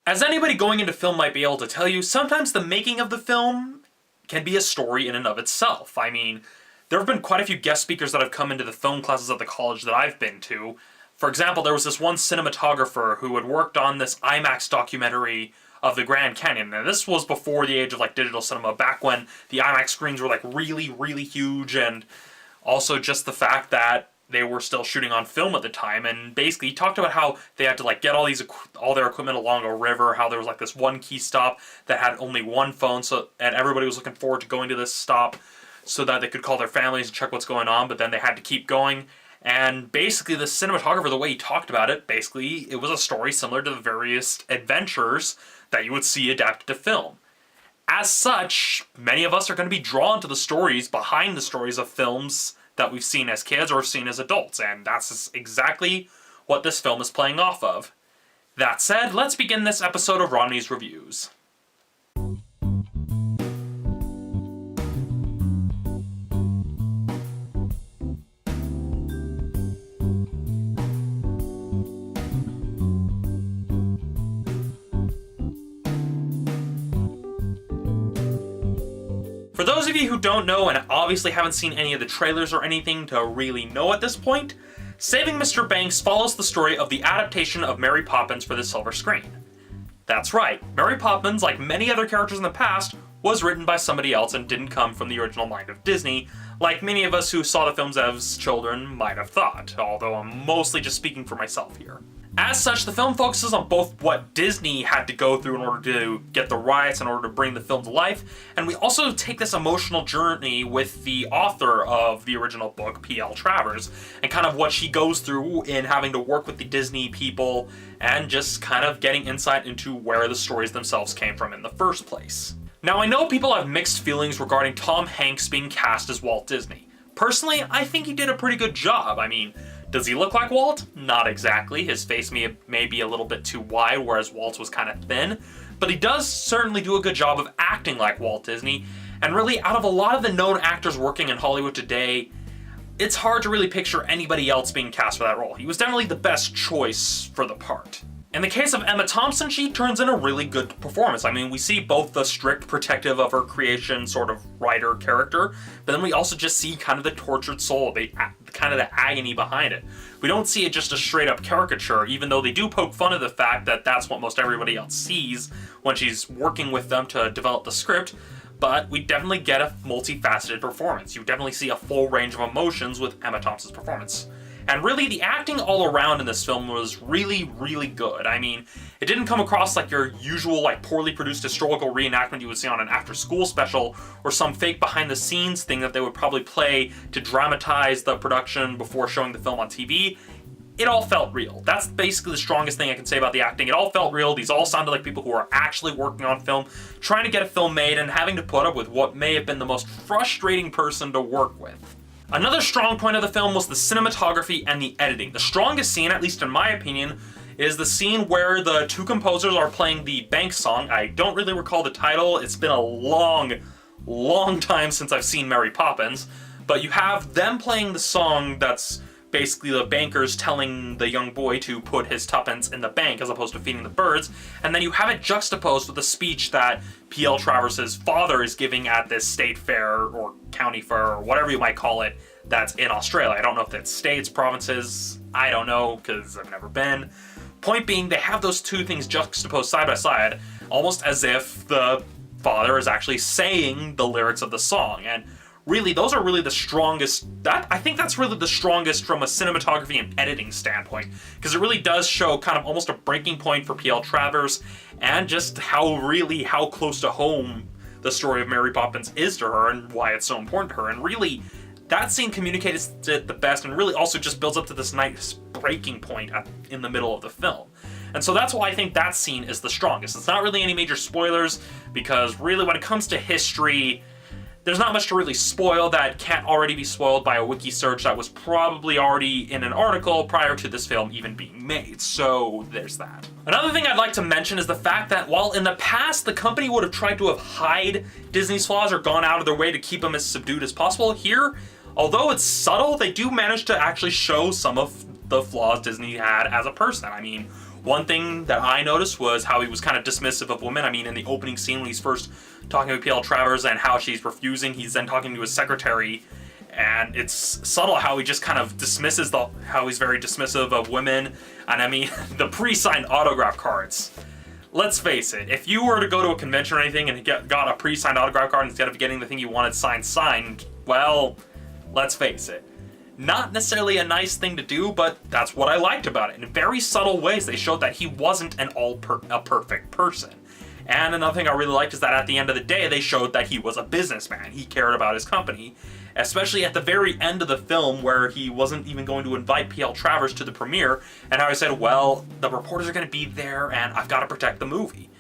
As anybody going into film might be able to tell you, sometimes the making of the film can be a story in and of itself. I mean, there have been quite a few guest speakers that have come into the film classes at the college that I've been to. For example, there was this one cinematographer who had worked on this IMAX documentary of the Grand Canyon. And this was before the age of digital cinema, back when the IMAX screens were really, really huge, and also just the fact that they were still shooting on film at the time. And basically he talked about how they had to get all their equipment along a river, how there was this one key stop that had only one phone, and everybody was looking forward to going to this stop so that they could call their families and check what's going on, but then they had to keep going. And basically the cinematographer, the way he talked about it, basically it was a story similar to the various adventures that you would see adapted to film. As such, many of us are going to be drawn to the stories behind the stories of films that we've seen as kids or seen as adults, and that's exactly what this film is playing off of. That said, let's begin this episode of Romney's Reviews. For those of you who don't know and obviously haven't seen any of the trailers or anything to really know at this point, Saving Mr. Banks follows the story of the adaptation of Mary Poppins for the silver screen. That's right, Mary Poppins, like many other characters in the past, was written by somebody else and didn't come from the original mind of Disney, like many of us who saw the films as children might have thought, although I'm mostly just speaking for myself here. As such, the film focuses on both what Disney had to go through in order to get the rights, in order to bring the film to life, and we also take this emotional journey with the author of the original book, P.L. Travers, and kind of what she goes through in having to work with the Disney people, and just kind of getting insight into where the stories themselves came from in the first place. Now, I know people have mixed feelings regarding Tom Hanks being cast as Walt Disney. Personally, I think he did a pretty good job. I mean, does he look like Walt? Not exactly. His face may be a little bit too wide, whereas Walt's was kind of thin. But he does certainly do a good job of acting like Walt Disney. And really, out of a lot of the known actors working in Hollywood today, it's hard to really picture anybody else being cast for that role. He was definitely the best choice for the part. In the case of Emma Thompson, she turns in a really good performance. I mean, we see both the strict protective of her creation sort of writer character, but then we also just see kind of the tortured soul, kind of the agony behind it. We don't see it just a straight up caricature, even though they do poke fun of the fact that that's what most everybody else sees when she's working with them to develop the script, but we definitely get a multifaceted performance. You definitely see a full range of emotions with Emma Thompson's performance. And really, the acting all around in this film was really, really good. I mean, it didn't come across like your usual, poorly produced historical reenactment you would see on an after-school special, or some fake behind-the-scenes thing that they would probably play to dramatize the production before showing the film on TV. It all felt real. That's basically the strongest thing I can say about the acting. It all felt real. These all sounded like people who are actually working on film, trying to get a film made, and having to put up with what may have been the most frustrating person to work with. Another strong point of the film was the cinematography and the editing. The strongest scene, at least in my opinion, is the scene where the two composers are playing the Banks song. I don't really recall the title. It's been a long, long time since I've seen Mary Poppins. But you have them playing the song that's basically the bankers telling the young boy to put his tuppence in the bank as opposed to feeding the birds, and then you have it juxtaposed with a speech that P.L. Travers' father is giving at this state fair or county fair or whatever you might call it that's in Australia. I don't know if that's states, provinces, I don't know because I've never been. Point being, they have those two things juxtaposed side by side, almost as if the father is actually saying the lyrics of the song, and really, those are really the strongest. I think that's really the strongest from a cinematography and editing standpoint, because it really does show kind of almost a breaking point for P.L. Travers, and just how close to home the story of Mary Poppins is to her, and why it's so important to her. And really, that scene communicates it the best, and really also just builds up to this nice breaking point in the middle of the film. And so that's why I think that scene is the strongest. It's not really any major spoilers, because really when it comes to history, there's not much to really spoil that can't already be spoiled by a wiki search that was probably already in an article prior to this film even being made, so there's that. Another thing I'd like to mention is the fact that while in the past the company would have tried to hide Disney's flaws or gone out of their way to keep them as subdued as possible, here, although it's subtle, they do manage to actually show some of the flaws Disney had as a person. I mean, One thing that I noticed was how he was kind of dismissive of women. I mean, in the opening scene when he's first talking to PL Travers and how she's refusing, he's then talking to his secretary, and it's subtle how he just kind of dismisses how he's very dismissive of women. And I mean, the pre-signed autograph cards. Let's face it, if you were to go to a convention or anything and got a pre-signed autograph card instead of getting the thing you wanted signed, well, let's face it. Not necessarily a nice thing to do, but that's what I liked about it. In very subtle ways, they showed that he wasn't a perfect person. And another thing I really liked is that at the end of the day, they showed that he was a businessman. He cared about his company, especially at the very end of the film where he wasn't even going to invite PL Travers to the premiere, and how he said, well, the reporters are going to be there and I've got to protect the movie.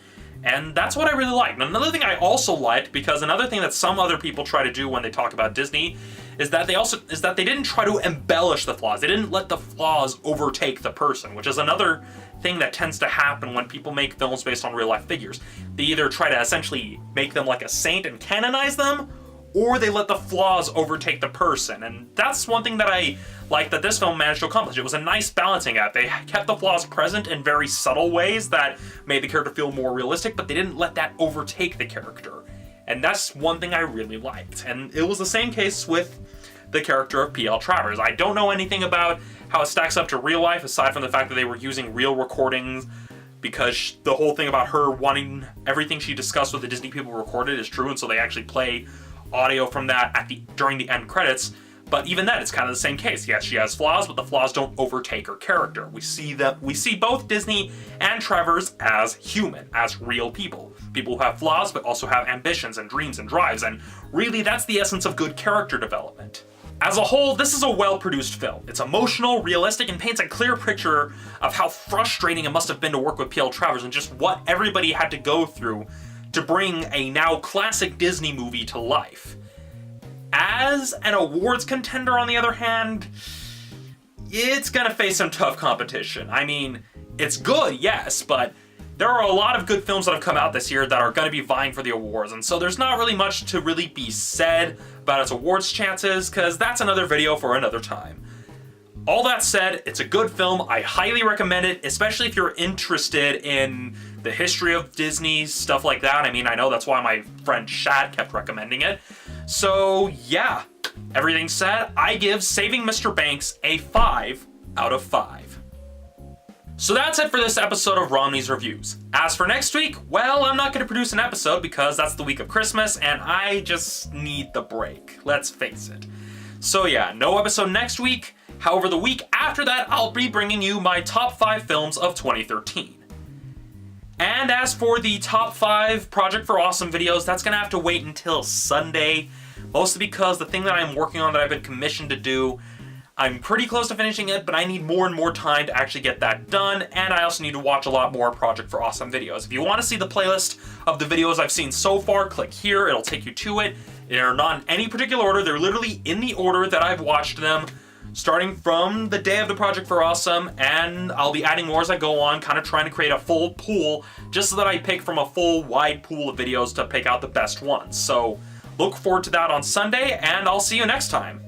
And that's what I really liked. And another thing I also liked, because another thing that some other people try to do when they talk about Disney, is that they didn't try to embellish the flaws. They didn't let the flaws overtake the person, which is another thing that tends to happen when people make films based on real life figures. They either try to essentially make them like a saint and canonize them, or they let the flaws overtake the person. And that's one thing that I like that this film managed to accomplish. It was a nice balancing act. They kept the flaws present in very subtle ways that made the character feel more realistic, but they didn't let that overtake the character. And that's one thing I really liked. And it was the same case with the character of PL Travers. I don't know anything about how it stacks up to real life, aside from the fact that they were using real recordings, because the whole thing about her wanting everything she discussed with the Disney people recorded is true, and so they actually play audio from that during the end credits. But even then, it's kind of the same case. Yes, she has flaws, but the flaws don't overtake her character. We see both Disney and Travers as human, as real people. People who have flaws, but also have ambitions and dreams and drives, and really that's the essence of good character development. As a whole, this is a well-produced film. It's emotional, realistic, and paints a clear picture of how frustrating it must have been to work with PL Travers and just what everybody had to go through to bring a now classic Disney movie to life. As an awards contender, on the other hand, it's gonna face some tough competition. I mean, it's good, yes, but there are a lot of good films that have come out this year that are gonna be vying for the awards, and so there's not really much to really be said about its awards chances, because that's another video for another time. All that said, it's a good film. I highly recommend it, especially if you're interested in the history of Disney, stuff like that. I mean, I know that's why my friend Shad kept recommending it. So yeah, everything said, I give Saving Mr. Banks a 5 out of 5. So that's it for this episode of Romney's Reviews. As for next week, well, I'm not going to produce an episode because that's the week of Christmas and I just need the break. Let's face it. So yeah, no episode next week. However, the week after that, I'll be bringing you my top 5 films of 2013. And as for the top 5 Project for Awesome videos, that's going to have to wait until Sunday, mostly because the thing that I'm working on that I've been commissioned to do, I'm pretty close to finishing it, but I need more and more time to actually get that done, and I also need to watch a lot more Project for Awesome videos. If you want to see the playlist of the videos I've seen so far, click here, it'll take you to it. They're not in any particular order, they're literally in the order that I've watched them, starting from the day of the Project for Awesome, and I'll be adding more as I go on, kind of trying to create a full pool, just so that I pick from a full, wide pool of videos to pick out the best ones. So, look forward to that on Sunday, and I'll see you next time.